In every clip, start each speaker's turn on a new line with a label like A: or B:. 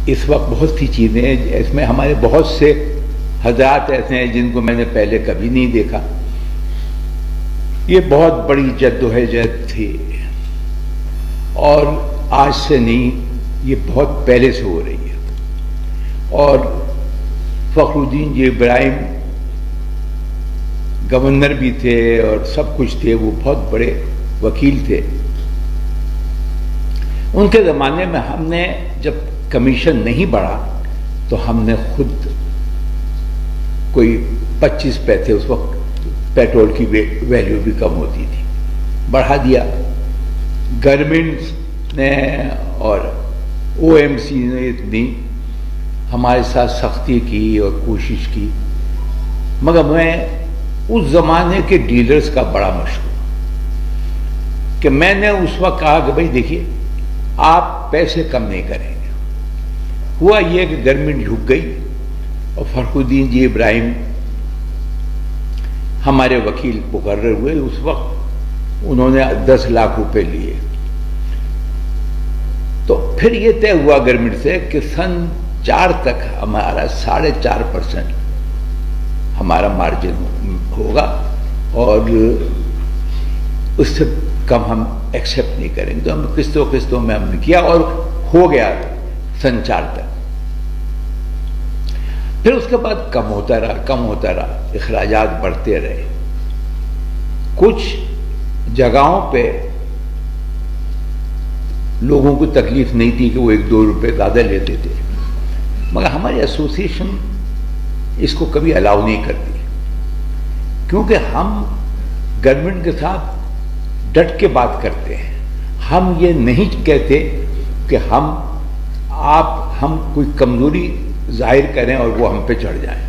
A: اس وقت بہت سی چیزیں ہیں، اس میں ہمارے بہت سے حضرات ایسے ہیں جن کو میں نے پہلے کبھی نہیں دیکھا. یہ بہت بڑی جدوجہد تھی اور آج سے نہیں، یہ بہت پہلے سے ہو رہی ہے. اور فخر الدین جی ابراہیم گورنر بھی تھے اور سب کچھ تھے، وہ بہت بڑے وکیل تھے. ان کے زمانے میں ہم نے جب کمیشن نہیں بڑھا تو ہم نے خود کوئی 25 پیسے، اس وقت پیٹرول کی ویلیو بھی کم ہوتی تھی، بڑھا دیا. گورنمنٹ نے اور او ایم سی نے اتنی ہمارے ساتھ سختی کی اور کوشش کی، مگر میں اس زمانے کے ڈیلرز کا بڑا مشہور کہ میں نے اس وقت کہا کہ بھائی دیکھیے آپ پیسے کم نہیں کریں گے. ہوا یہ کہ گورنمنٹ جھک گئی اور فخر الدین جی ابراہیم ہمارے وکیل مقرر ہوئے. اس وقت انہوں نے 10 لاکھ روپے لیے. تو پھر یہ طے ہوا گورنمنٹ سے کہ سن 4 تک ہمارا 4.5% ہمارا مارجن ہوگا اور اس سے کم ہم ایکسیپٹ نہیں کریں گے. تو ہم قسطوں میں ہم نے کیا اور ہو گیا سن 4 تک. پھر اس کے بعد کم ہوتا رہا، اخراجات بڑھتے رہے. کچھ جگہوں پہ لوگوں کو تکلیف نہیں تھی کہ وہ 1-2 روپے زیادہ لیتے تھے، مگر ہماری ایسوسیشن اس کو کبھی الاؤ نہیں کرتی، کیونکہ ہم گورنمنٹ کے ساتھ ڈٹ کے بات کرتے ہیں. ہم یہ نہیں کہتے کہ ہم کوئی کمزوری ظاہر کریں اور وہ ہم پہ چڑھ جائیں.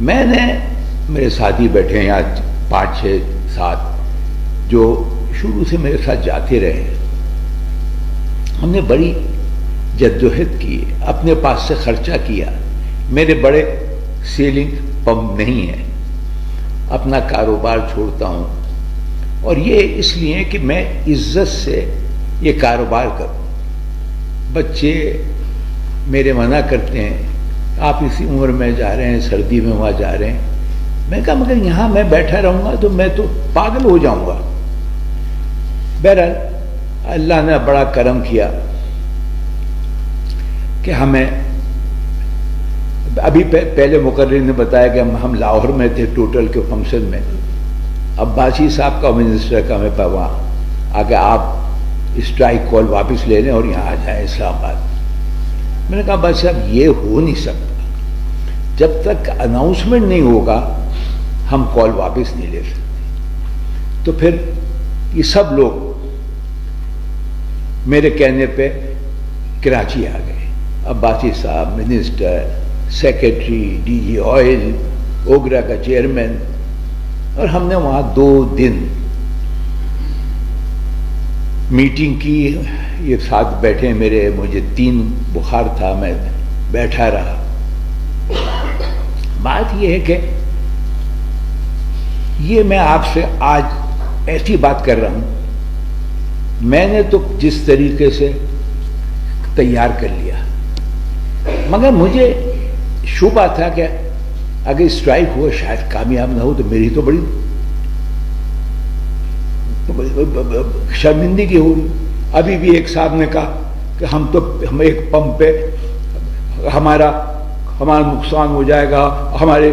A: میں نے، میرے ساتھی بیٹھے ہیں یہاں 5-6-7 جو شروع سے میرے ساتھ جاتے رہے ہیں. ہم نے بڑی جدوجہد کی، اپنے پاس سے خرچہ کیا. میرے بڑے سیلنگ پمپ نہیں ہیں، اپنا کاروبار چھوڑتا ہوں اور یہ اس لیے کہ میں عزت سے یہ کاروبار کروں. بچے میرے منع کرتے ہیں آپ اسی عمر میں جا رہے ہیں، سردی میں وہاں جا رہے ہیں. میں کہا مگر یہاں میں بیٹھا رہوں گا تو میں تو پاگل ہو جاؤں گا. بہرحال اللہ نے بڑا کرم کیا کہ ہمیں ابھی پہلے مقرر نے بتایا کہ ہم لاہور میں تھے ٹوٹل کے فنکشن میں. عباسی صاحب کا منسٹر کا میں وہاں آگے آپ اسٹرائک کال واپس لے لیں اور یہاں آ جائیں اسلام آباد. میں نے کہا عباسی صاحب یہ ہو نہیں سکتا، جب تک اناؤنسمنٹ نہیں ہوگا ہم کال واپس نہیں لے سکتے. تو پھر یہ سب لوگ میرے کہنے پہ کراچی آ گئے. عباسی صاحب، minister, secretary, D G oil, OGRA کا چیئرمین، اور ہم نے وہاں 2 دن میٹنگ کی. یہ ساتھ بیٹھے میرے، مجھے 3 بخار تھا، میں بیٹھا رہا. بات یہ ہے کہ یہ میں آپ سے آج ایسی بات کر رہا ہوں، میں نے تو جس طریقے سے تیار کر لیا، مگر مجھے شبہ تھا کہ اگر اسٹرائک ہوا شاید کامیاب نہ ہو تو میری تو بڑی شرمندگی ہوگی. ابھی بھی ایک صاحب نے کہا کہ ہم ایک پمپ پہ ہمارا نقصان ہو جائے گا، ہمارے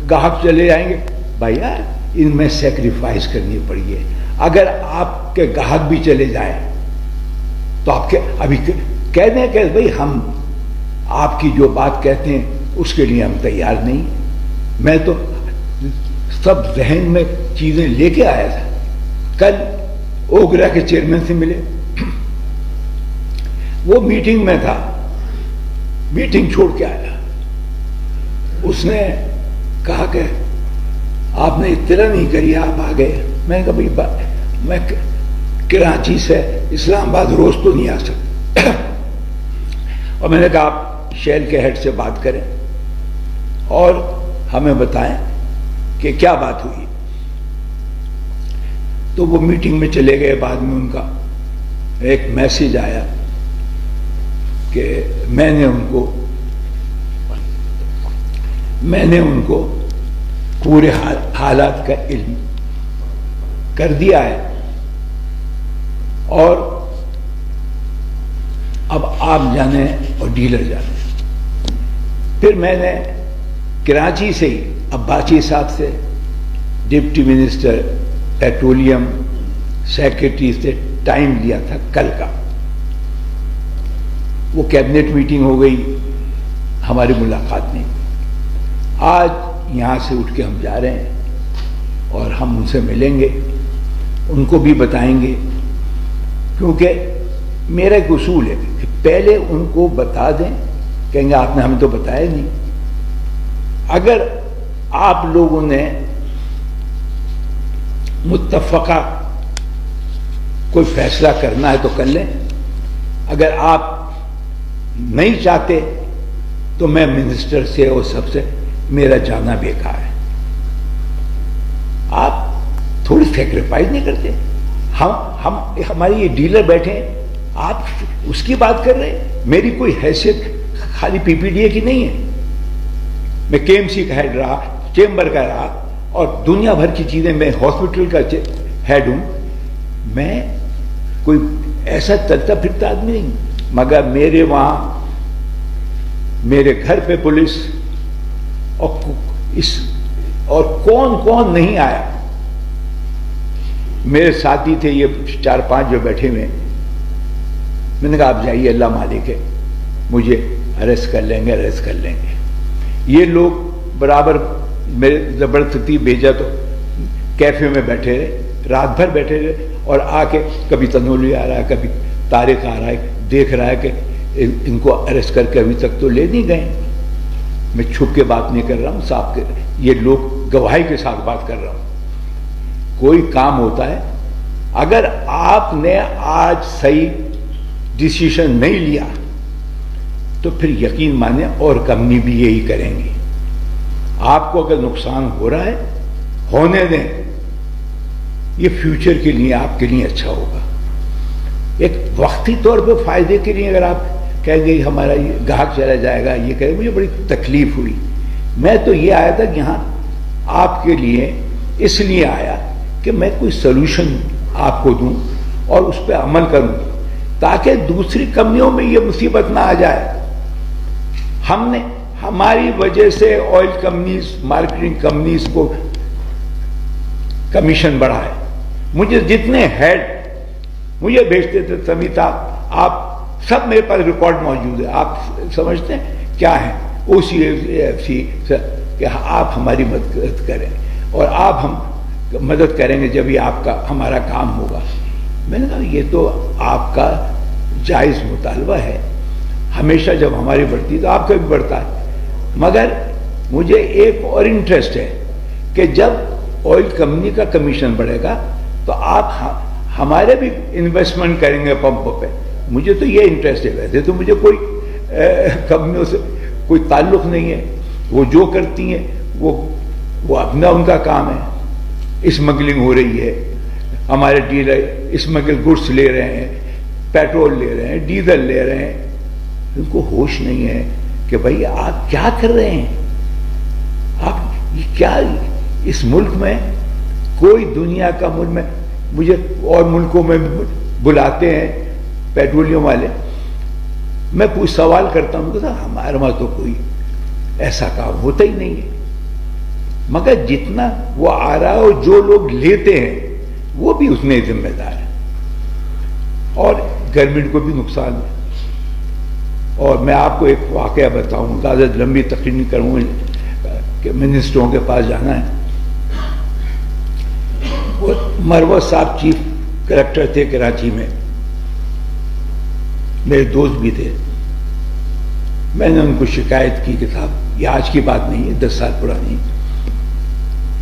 A: گاہک چلے جائیں گے. بھائی یار ان میں سیکریفائز کرنی پڑی ہے. اگر آپ کے گاہک بھی چلے جائیں تو آپ کے ابھی کہہ دیں کہ بھائی ہم آپ کی جو بات کہتے ہیں اس کے لیے ہم تیار نہیں. میں تو سب ذہن میں چیزیں لے کے آیا تھا. کل اوگرا کے چیئرمین سے ملے، وہ میٹنگ میں تھا، میٹنگ چھوڑ کے آیا. اس نے کہا کہ آپ نے اطلاع نہیں کری، آپ آ گئے. میں نے کہا بھائی میں کراچی سے اسلام آباد روز تو نہیں آ سکتا. اور میں نے کہا آپ شیل کے ہیڈ سے بات کریں اور ہمیں بتائیں کہ کیا بات ہوئی. تو وہ میٹنگ میں چلے گئے. بعد میں ان کا ایک میسج آیا کہ میں نے ان کو پورے حالات کا علم کر دیا ہے، اور اب آپ جانے اور ڈیلر جانے۔ پھر میں نے کراچی سے ہی عباسی صاحب سے، ڈپٹی منسٹر پیٹرولیم سیکرٹری سے ٹائم لیا تھا کل کا، وہ کیبنٹ میٹنگ ہو گئی، ہماری ملاقات نہیں۔ آج یہاں سے اٹھ کے ہم جا رہے ہیں اور ہم ان سے ملیں گے، ان کو بھی بتائیں گے، کیونکہ میرا ایک اصول ہے کہ پہلے ان کو بتا دیں، کہیں گے آپ نے ہمیں تو بتایا نہیں۔ اگر آپ لوگوں نے متفقہ کوئی فیصلہ کرنا ہے تو کر لیں، اگر آپ نہیں چاہتے تو میں منسٹر سے اور سب سے میرا جانا بیکار ہے۔ آپ تھوڑی سیکریفائز نہیں کرتے؟ ہماری یہ ڈیلر بیٹھے ہیں، آپ اس کی بات کر رہے ہیں۔ میری کوئی حیثیت خالی پی پی ڈی اے کی نہیں ہے، میں کے ایم سی کا ہیڈ رہا، چیمبر کا رہا، اور دنیا بھر کی چیزیں، میں ہاسپٹل کا ہیڈ ہوں۔ میں کوئی ایسا چلتا پھرتا آدمی نہیں، مگر میرے وہاں میرے گھر پہ پولیس اور کون نہیں آیا۔ میرے ساتھی تھے یہ 4-5 جو بیٹھے ہوئے، میں نے کہا آپ جائیے، اللہ مالک ہے، مجھے اریسٹ کر لیں گے۔ یہ لوگ برابر میرے زبردستی بھیجا تو کیفے میں بیٹھے رہے، رات بھر بیٹھے رہے، اور آ کے کبھی تنولی آ رہا ہے، کبھی طارق آ رہا ہے، دیکھ رہا ہے کہ ان کو اریسٹ کر کے ابھی تک تو لے نہیں گئے۔ میں چھپ کے بات نہیں کر رہا ہوں، صاحب کے یہ لوگ گواہی کے ساتھ بات کر رہا ہوں۔ کوئی کام ہوتا ہے، اگر آپ نے آج صحیح ڈیسیشن نہیں لیا تو پھر یقین مانیں اور کمپنی بھی یہی کریں گی۔ آپ کو اگر نقصان ہو رہا ہے ہونے دیں، یہ فیوچر کے لیے آپ کے لیے اچھا ہوگا۔ ایک وقتی طور پہ فائدے کے لیے اگر آپ کہیں گے ہمارا یہ گاہک چلا جائے گا، یہ کہے، مجھے بڑی تکلیف ہوئی۔ میں تو یہ آیا تھا کہ یہاں آپ کے لیے اس لیے آیا کہ میں کوئی سلوشن آپ کو دوں اور اس پہ عمل کروں، تاکہ دوسری کمپنیوں میں یہ مصیبت نہ آ جائے۔ ہماری وجہ سے آئل کمپنیز، مارکیٹنگ کمپنیز کو کمیشن بڑھا ہے۔ مجھے جتنے ہیڈ مجھے بھیجتے تھے، سمیتا آپ سب میرے پاس ریکارڈ موجود ہے، آپ سمجھتے ہیں کیا ہے او سی ایف سی، کہ آپ ہماری مدد کریں اور آپ ہم مدد کریں گے جب یہ آپ کا ہمارا کام ہوگا۔ میں نے کہا یہ تو آپ کا جائز مطالبہ ہے، ہمیشہ جب ہماری بڑھتی تو آپ کا بھی بڑھتا ہے، مگر مجھے ایک اور انٹرسٹ ہے کہ جب آئل کمپنی کا کمیشن بڑھے گا تو آپ ہمارے بھی انویسٹمنٹ کریں گے پمپوں پہ۔ مجھے تو یہ انٹرسٹ ہے، ویسے تو مجھے کوئی کمپنیوں سے کوئی تعلق نہیں ہے، وہ جو کرتی ہیں وہ اپنا ان کا کام ہے۔ اسمگلنگ ہو رہی ہے، ہمارے ڈیلر اسمگل گڈس لے رہے ہیں، پیٹرول لے رہے ہیں، ڈیزل لے رہے ہیں، ان کو ہوش نہیں ہے کہ بھائی آپ کیا کر رہے ہیں، آپ یہ کیا، اس ملک میں کوئی دنیا کا ملک میں، مجھے اور ملکوں میں بلاتے ہیں پیٹرولیم والے، میں کوئی سوال کرتا ہوں کہ ہمارے وہاں تو کوئی ایسا کام ہوتا ہی نہیں ہے، مگر جتنا وہ آ رہا ہے اور جو لوگ لیتے ہیں وہ بھی اس میں ذمہ دار ہے، اور گورنمنٹ کو بھی نقصان ہے۔ اور میں آپ کو ایک واقعہ بتاؤں، زیادہ لمبی تقریر نہیں کروں کہ منسٹروں کے پاس جانا ہے۔ وہ مروت صاحب چیف کلیکٹر تھے کراچی میں، میرے دوست بھی تھے۔ میں نے ان کو شکایت کی کہ صاحب یہ آج کی بات نہیں ہے، 10 سال پرانی،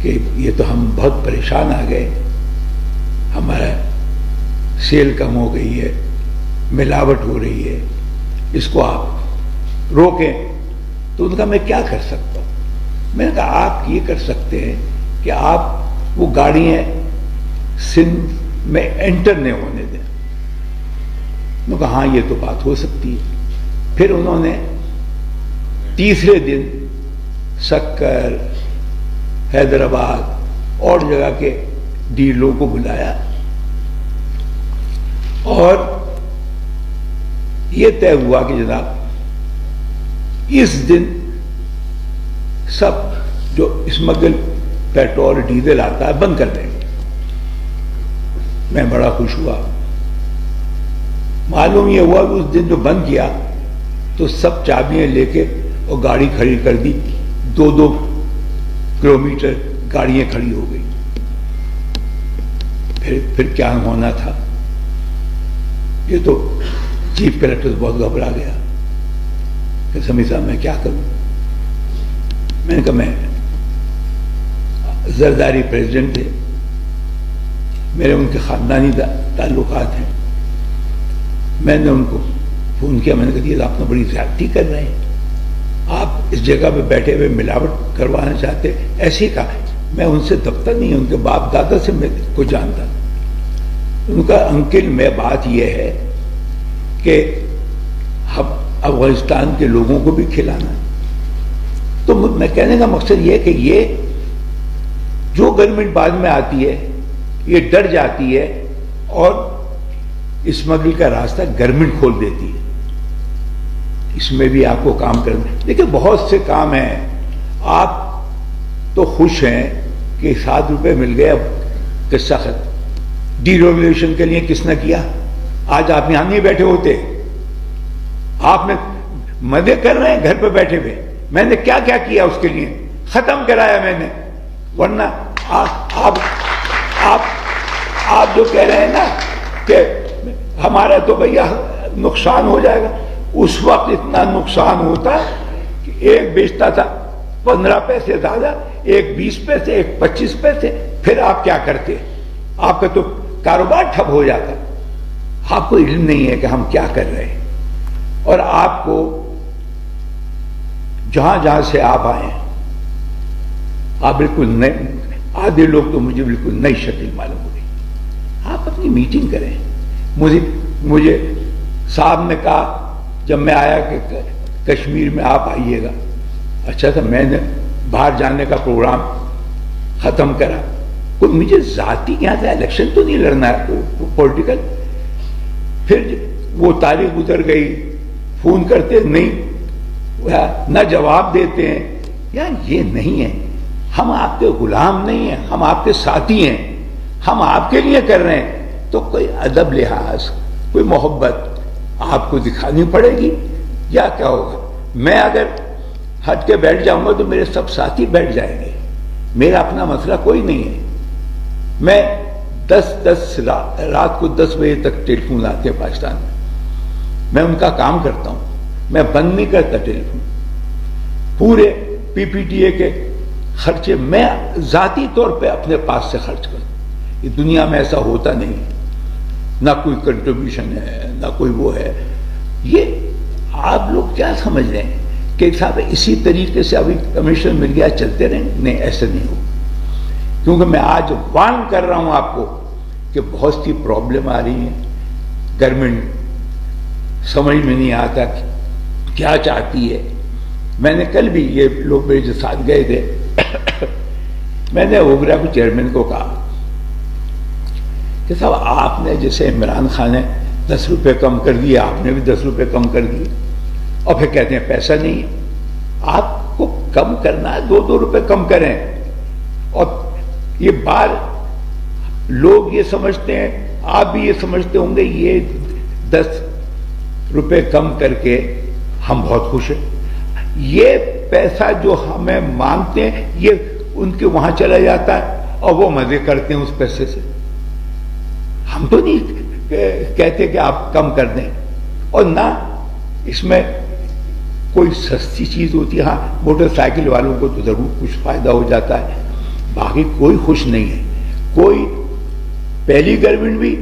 A: کہ یہ تو ہم بہت پریشان آ گئے، ہمارا سیل کم ہو گئی ہے، ملاوٹ ہو رہی ہے، اس کو آپ روکیں۔ تو ان کا میں کیا کر سکتا ہوں؟ میں نے کہا آپ یہ کر سکتے ہیں کہ آپ وہ گاڑیاں سندھ میں انٹر نہیں ہونے دیں۔ میں نے کہا ہاں یہ تو بات ہو سکتی ہے، پھر انہوں نے تیسرے دن سکر، حیدرآباد اور جگہ کے ڈیلروں کو بلایا اور یہ طے ہوا کہ جناب اس دن سب جو اسمگل پیٹرول ڈیزل آتا ہے بند کر دیں گے۔ میں بڑا خوش ہوا۔ معلوم یہ ہوا کہ اس دن جو بند کیا تو سب چابیاں لے کے اور گاڑی کھڑی کر دی، 2-2 کلومیٹر گاڑیاں کھڑی ہو گئی۔ پھر کیا ہونا تھا، یہ تو چیف کلکٹر بہت گھبرا گیا کہ سمیع صاحب میں کیا کروں۔ میں نے کہا میں زرداری پریزیڈنٹ تھے، میرے ان کے خاندانی تعلقات ہیں، میں نے ان کو فون کیا، میں نے کہا یہ آپ نے بڑی زیادتی کر رہے ہیں، آپ اس جگہ پہ بیٹھے ہوئے ملاوٹ کروانا چاہتے، ایسے ہی کہا۔ میں ان سے دفتر نہیں، ان کے باپ دادا سے میں کو جانتا۔ ان کا انکل میں بات یہ ہے کہ ہم افغانستان کے لوگوں کو بھی کھلانا ہے۔ تو میں کہنے کا مقصد یہ کہ یہ جو گورنمنٹ بعد میں آتی ہے یہ ڈر جاتی ہے اور اسمگل کا راستہ گورنمنٹ کھول دیتی ہے۔ اس میں بھی آپ کو کام کرنا، دیکھیں بہت سے کام ہیں۔ آپ تو خوش ہیں کہ 7 روپے مل گئے، اب قصہ ختم۔ ڈی ریگولیشن کے لیے کس نے کیا؟ آج آپ یہاں نہیں بیٹھے ہوتے، آپ نے مزے کر رہے ہیں گھر پہ بیٹھے ہوئے۔ میں نے کیا کیا کیا اس کے لیے، ختم کرایا میں نے۔ ورنہ آپ جو کہہ رہے ہیں نا کہ ہمارا تو بھیا نقصان ہو جائے گا، اس وقت اتنا نقصان ہوتا کہ ایک بیچتا تھا 15 پیسے زیادہ، ایک 20 پیسے، ایک 25 پیسے، پھر آپ کیا کرتے؟ آپ کا تو کاروبار ٹھپ ہو جاتا۔ آپ کو علم نہیں ہے کہ ہم کیا کر رہے ہیں، اور آپ کو جہاں جہاں سے آپ آئے ہیں آپ بالکل نئے، آدھے لوگ تو مجھے بالکل نئی شکل معلوم ہو گئی۔ آپ اپنی میٹنگ کریں۔ مجھے صاحب نے کہا جب میں آیا کہ کشمیر میں آپ آئیے گا، اچھا تھا، میں نے باہر جانے کا پروگرام ختم کرا۔ کوئی مجھے ذاتی یہاں سے الیکشن تو نہیں لڑنا ہے پولیٹیکل۔ پھر وہ تاریخ گزر گئی، فون کرتے نہیں، نہ جواب دیتے ہیں۔ یار یہ نہیں ہے، ہم آپ کے غلام نہیں ہیں، ہم آپ کے ساتھی ہیں، ہم آپ کے لیے کر رہے ہیں۔ تو کوئی ادب لحاظ، کوئی محبت آپ کو دکھانی پڑے گی، یا کیا ہوگا؟ میں اگر ہٹ کے بیٹھ جاؤں گا تو میرے سب ساتھی بیٹھ جائیں گے، میرا اپنا مسئلہ کوئی نہیں ہے۔ میں رات کو 10 بجے تک ٹیلی فون آتے ہیں پاکستان میں ان کا کام کرتا ہوں، میں بند نہیں کرتا ٹیلی فون۔ پورے پی پی ٹی اے کے خرچے میں ذاتی طور پہ اپنے پاس سے خرچ کرتا ہوں۔ یہ دنیا میں ایسا ہوتا نہیں، نہ کوئی کنٹریبیوشن ہے نہ کوئی وہ ہے۔ یہ آپ لوگ کیا سمجھ رہے ہیں کہ صاحب اسی طریقے سے ابھی کمیشن مل گیا چلتے رہیں؟ نہیں، ایسے نہیں ہو، کیونکہ میں آج وارن کر رہا ہوں آپ کو کہ بہت سی پرابلم آ رہی ہیں، گورنمنٹ سمجھ میں نہیں آتا کیا چاہتی ہے۔ میں نے کل بھی، یہ لوگ میرے جو ساتھ گئے تھے، میں نے اوبرا کو چیئرمین کو کہا کہ صاحب آپ نے جیسے عمران خان نے 10 روپے کم کر دیے، آپ نے بھی 10 روپے کم کر دیے، اور پھر کہتے ہیں پیسہ نہیں ہے۔ آپ کو کم کرنا ہے، 2-2 روپے کم کریں۔ اور یہ بار لوگ یہ سمجھتے ہیں، آپ بھی یہ سمجھتے ہوں گے، یہ 10 روپے کم کر کے ہم بہت خوش ہیں۔ یہ پیسہ جو ہمیں مانگتے ہیں یہ ان کے وہاں چلا جاتا ہے اور وہ مزے کرتے ہیں اس پیسے سے۔ ہم تو نہیں کہتے کہ آپ کم کر دیں، اور نہ اس میں کوئی سستی چیز ہوتی ہے۔ ہاں موٹر سائیکل والوں کو تو ضرور کچھ فائدہ ہو جاتا ہے، باقی کوئی خوش نہیں ہے۔ کوئی پہلی گورنمنٹ بھی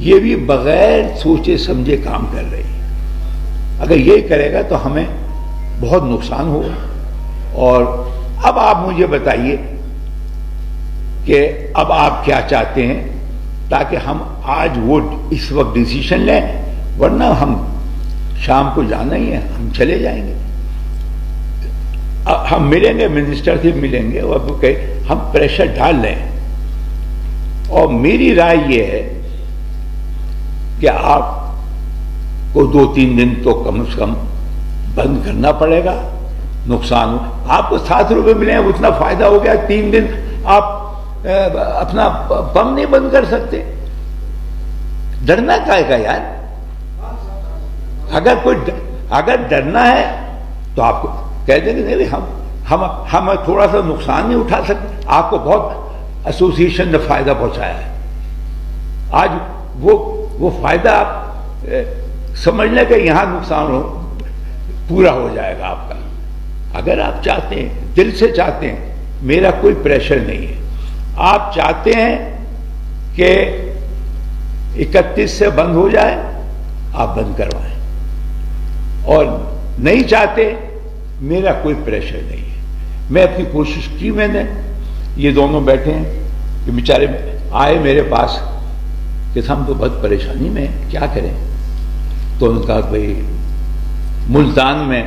A: یہ بھی بغیر سوچے سمجھے کام کر رہی ہے۔ اگر یہ کرے گا تو ہمیں بہت نقصان ہوگا۔ اور اب آپ مجھے بتائیے کہ اب آپ کیا چاہتے ہیں تاکہ ہم آج وہ اس وقت ڈیسیشن لیں، ورنہ ہم شام کو جانا ہی ہے، ہم چلے جائیں گے، ہم ملیں گے، منسٹر سے ملیں گے، اور وہ کہ ہم پریشر ڈال لیں. اور میری رائے یہ ہے کہ آپ کو 2-3 دن تو کم از کم بند کرنا پڑے گا. نقصان ہو، آپ کو 7 روپے ملے ہیں، اتنا فائدہ ہو گیا. 3 دن آپ اپنا پمپ نہیں بند کر سکتے. ڈرنا کیا ہے یار؟ اگر ڈرنا ہے تو آپ کو کہہ دیں گے نہیں، ہم تھوڑا سا نقصان نہیں اٹھا سکتے. آپ کو بہت ایسوسیشن نے فائدہ پہنچایا ہے. آج وہ فائدہ آپ سمجھ لیں کہ یہاں نقصان پورا ہو جائے گا آپ کا. اگر آپ چاہتے ہیں، دل سے چاہتے ہیں، میرا کوئی پریشر نہیں ہے، آپ چاہتے ہیں کہ 31 سے بند ہو جائے، آپ بند کروائیں. اور نہیں چاہتے، میرا کوئی پریشر نہیں ہے. میں اپنی کوشش کی، میں نے. یہ دونوں بیٹھے ہیں، یہ بیچارے آئے میرے پاس کہ ہم تو بہت پریشانی میں ہیں، کیا کریں. تو انہوں نے کہا بھائی ملتان میں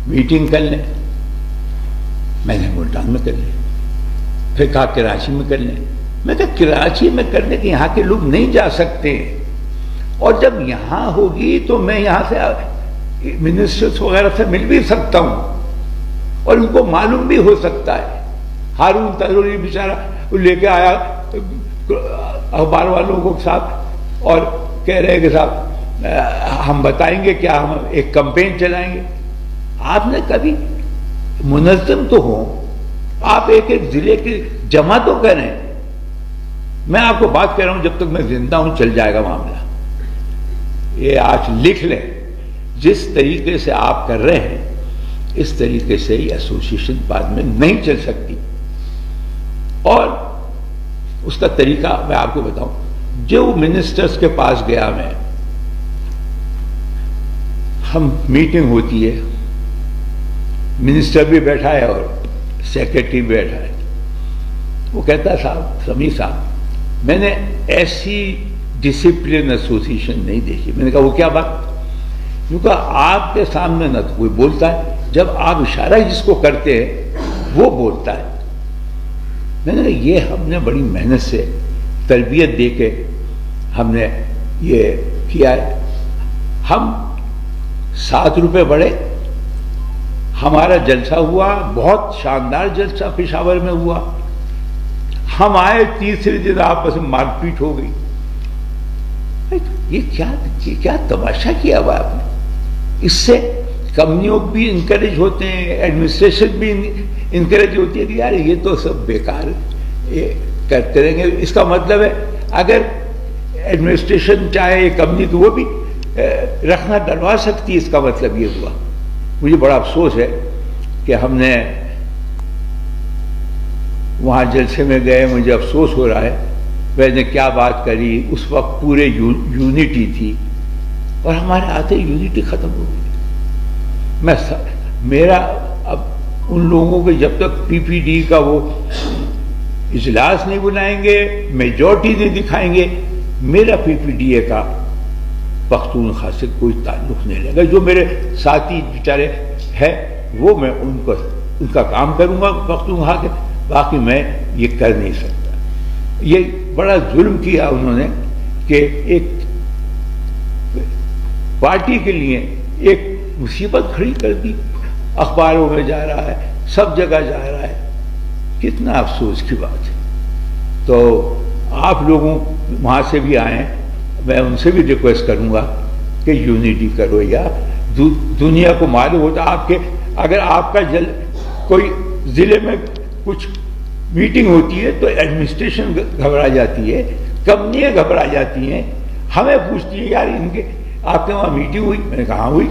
A: میٹنگ کر لیں. میں نے ملتان میں کر لی. پھر کہا کراچی میں کر لیں. میں کہا کراچی میں کرنے کے یہاں کے لوگ نہیں جا سکتے، اور جب یہاں ہوگی تو میں یہاں سے منسٹرز وغیرہ سے مل بھی سکتا ہوں، اور ان کو معلوم بھی ہو سکتا ہے. ہارون تروری بیچارہ لے کے آیا اخبار والوں کو ساتھ، اور کہہ رہے کہ صاحب ہم بتائیں گے کیا، ہم ایک کمپین چلائیں گے. آپ نے کبھی منظم تو ہو، آپ ایک ضلع کی جمع تو کریں. میں آپ کو بات کہہ رہا ہوں، جب تک میں زندہ ہوں چل جائے گا معاملہ. یہ آج لکھ لیں، جس طریقے سے آپ کر رہے ہیں اس طریقے سے یہ ایسوسیشن بعد میں نہیں چل سکتی. اور اس کا طریقہ میں آپ کو بتاؤں. جو منسٹرز کے پاس گیا میں، ہم میٹنگ ہوتی ہے، منسٹر بھی بیٹھا ہے اور سیکرٹری بھی بیٹھا ہے. وہ کہتا ہے صاحب سمیع صاحب میں نے ایسی ڈسپلن ایسوسیشن نہیں دیکھی. میں نے کہا وہ کیا بات؟ کیونکہ آپ کے سامنے نہ تو کوئی بولتا ہے، جب آپ اشارہ جس کو کرتے ہیں وہ بولتا ہے. میں نے کہا یہ ہم نے بڑی محنت سے تربیت دے کے ہم نے یہ کیا ہے. ہم 7 روپے بڑھے، ہمارا جلسہ ہوا، بہت شاندار جلسہ پشاور میں ہوا. ہم آئے، تیسرے دن آپس میں مار پیٹ ہو گئی. یہ کیا تماشا کیا ہوا آپ نے؟ اس سے کمپنیوں بھی انکریج ہوتے ہیں، ایڈمنسٹریشن بھی انکریج ہوتی ہے کہ یار یہ تو سب بیکار کرتے رہیں گے. اس کا مطلب ہے اگر ایڈمنسٹریشن چاہے کمپنی تو وہ بھی رکھنا ڈلوا سکتی ہے. اس کا مطلب یہ ہوا. مجھے بڑا افسوس ہے کہ ہم نے وہاں جلسے میں گئے، مجھے افسوس ہو رہا ہے. میں نے کیا بات کری، اس وقت پورے یونٹی تھی، اور ہمارے آتے یونٹی ختم ہو گئی. میرا اب ان لوگوں کے جب تک پی پی ڈی کا وہ اجلاس نہیں بلائیں گے، میجورٹی نہیں دکھائیں گے، میرا پی پی ڈی اے کا پختونخوا سے کوئی تعلق نہیں لے گا. جو میرے ساتھی بیچارے ہیں وہ میں ان کا کام کروں گا پختونخوا کے، باقی میں یہ کر نہیں سکتا. یہ بڑا ظلم کیا انہوں نے کہ ایک پارٹی کے لیے ایک مصیبت کھڑی کر دی. اخباروں میں جا رہا ہے، سب جگہ جا رہا ہے. کتنا افسوس کی بات ہے. تو آپ لوگوں وہاں سے بھی آئیں، میں ان سے بھی ریکویسٹ کروں گا کہ یونٹی کرو. یا دنیا کو معلوم ہوتا آپ کے، اگر آپ کا کوئی ضلع میں کچھ میٹنگ ہوتی ہے تو ایڈمنسٹریشن گھبرا جاتی ہے، کمپنیاں گھبرا جاتی ہیں، ہمیں پوچھتی ہے یار ان کے آپ کے وہاں میٹنگ ہوئی؟ میں نے کہا ہوئی.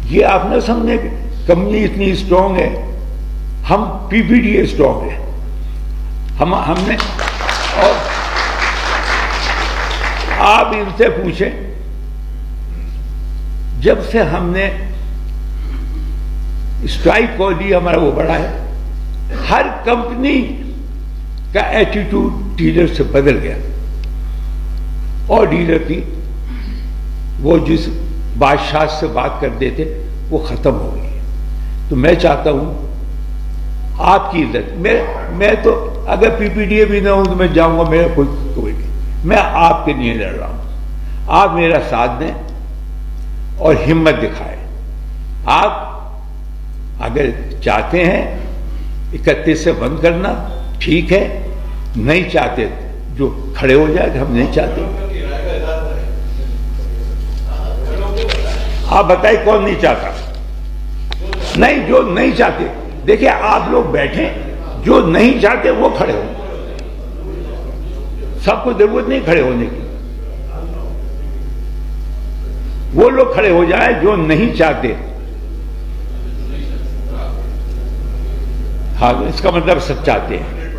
A: یہ آپ نہ سمجھیں کہ کمپنی اتنی اسٹرانگ ہے، ہم پی پی ڈی اے اسٹرانگ ہے. ہم نے، اور آپ ان سے پوچھیں، جب سے ہم نے اسٹرائک کال دی ہمارا وہ بڑا ہے. ہر کمپنی کا ایٹیٹیوڈ ڈیلر سے بدل گیا، اور ڈیلر کی وہ جس بادشاہ سے بات کرتے تھے وہ ختم ہو گئی. تو میں چاہتا ہوں آپ کی عزت، میں تو اگر پی پی ڈی اے بھی نہ ہوں تو میں جاؤں گا، میرا کوئی نہیں، میں آپ کے لیے لڑ رہا ہوں. آپ میرا ساتھ دیں اور ہمت دکھائیں. آپ اگر چاہتے ہیں 31 سے بند کرنا ٹھیک ہے، نہیں چاہتے جو کھڑے ہو جائے کہ ہم نہیں چاہتے. آپ بتائیں کون نہیں چاہتا؟ نہیں، جو نہیں چاہتے. دیکھیں آپ لوگ بیٹھیں، جو نہیں چاہتے وہ کھڑے ہوں. سب کو ضرورت نہیں کھڑے ہونے کی، وہ لوگ کھڑے ہو جائیں جو نہیں چاہتے. ہاں، اس کا مطلب سب چاہتے ہیں.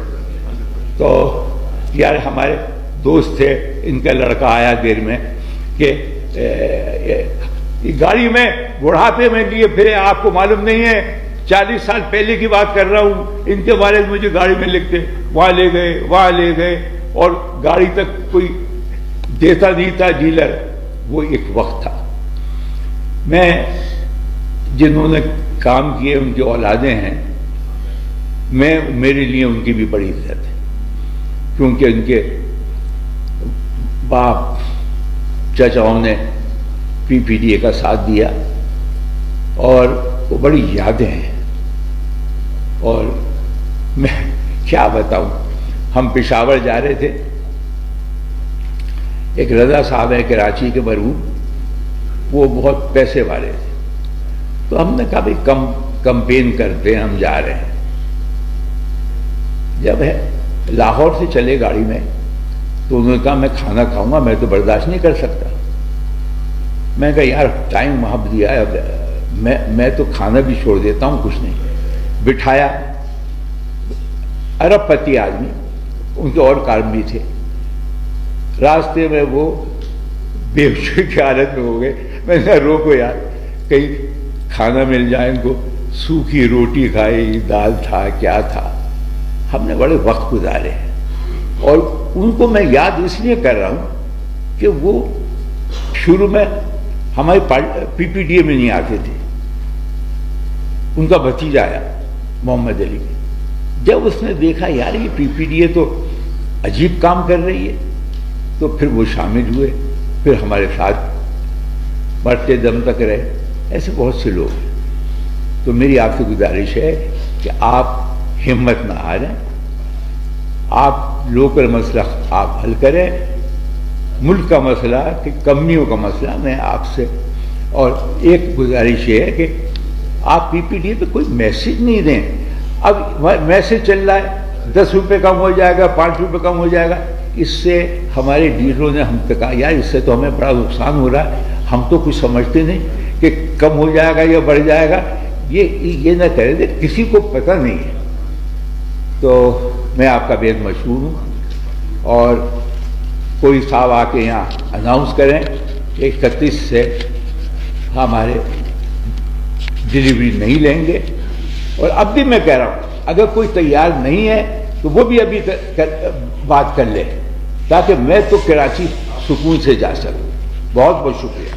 A: تو یار ہمارے دوست تھے، ان کا لڑکا آیا دیر میں کہ گاڑی میں بڑھاپے میں لیے پھرے، آپ کو معلوم نہیں ہے 40 سال پہلے کی بات کر رہا ہوں، ان کے بارے میں مجھے گاڑی میں لکھتے، وہاں لے گئے وہاں لے گئے، اور گاڑی تک کوئی دیتا نہیں تھا ڈیلر. وہ ایک وقت تھا. میں جنہوں نے کام کیے ان کی اولادیں ہیں، میرے لیے ان کی بھی بڑی عزت ہے، کیونکہ ان کے باپ چچاؤں نے پی پی ڈی اے کا ساتھ دیا، اور وہ بڑی یادیں ہیں. اور میں کیا بتاؤں، ہم پشاور جا رہے تھے، ایک رضا صاحب ہے کراچی کے مرحوم، وہ بہت پیسے والے تھے. تو ہم نے کہا بھائی کمپین کرتے ہیں، ہم جا رہے ہیں. جب لاہور سے چلے گاڑی میں تو انہوں نے کہا میں کھانا کھاؤں گا، میں تو برداشت نہیں کر سکتا. میں کہا یار ٹائم وہاں دیا ہے، میں تو کھانا بھی چھوڑ دیتا ہوں، کچھ نہیں. بٹھایا، ارب پتی آدمی، ان کے اور کام بھی تھے. راستے میں وہ بے ہوشی کی حالت میں ہو گئے. میں نے کہا روکو یار، کہیں کھانا مل جائے ان کو. سوکھی روٹی کھائی، دال تھا، کیا تھا. ہم نے بڑے وقت گزارے ہیں، اور ان کو میں یاد اس لیے کر رہا ہوں کہ وہ شروع میں ہمارے پی پی ڈی اے میں نہیں آتے تھے. ان کا بھتیجا آیا محمد علی. جب اس نے دیکھا یار یہ پی پی ڈی اے تو عجیب کام کر رہی ہے، تو پھر وہ شامل ہوئے، پھر ہمارے ساتھ مرتے دم تک رہے. ایسے بہت سے لوگ ہیں. تو میری آپ سے گزارش ہے کہ آپ ہمت نہ ہاریں، آپ لوکل مسئلہ آپ حل کریں. ملک کا مسئلہ کہ کمپنیوں کا مسئلہ میں آپ سے، اور ایک گزارش یہ ہے کہ آپ پی پی ڈی اے پہ کوئی میسج نہیں دیں. اب میسج چل رہا ہے 10 روپے کم ہو جائے گا، 5 روپے کم ہو جائے گا. اس سے ہمارے ڈیلروں نے ہم سے کہا یار اس سے تو ہمیں بڑا نقصان ہو رہا ہے، ہم تو کچھ سمجھتے نہیں کہ کم ہو جائے گا یا بڑھ جائے گا. یہ نہ کریں، کسی کو پتہ نہیں ہے. تو میں آپ کا بہت مشہور ہوں، اور کوئی صاحب آ کے یہاں اناؤنس کریں کہ 31 سے ہمارے ڈلیوری نہیں لیں گے. اور اب بھی میں کہہ رہا ہوں اگر کوئی تیار نہیں ہے تو وہ بھی ابھی بات کر لے، تاکہ میں تو کراچی سکون سے جا سکوں. بہت بہت شکریہ.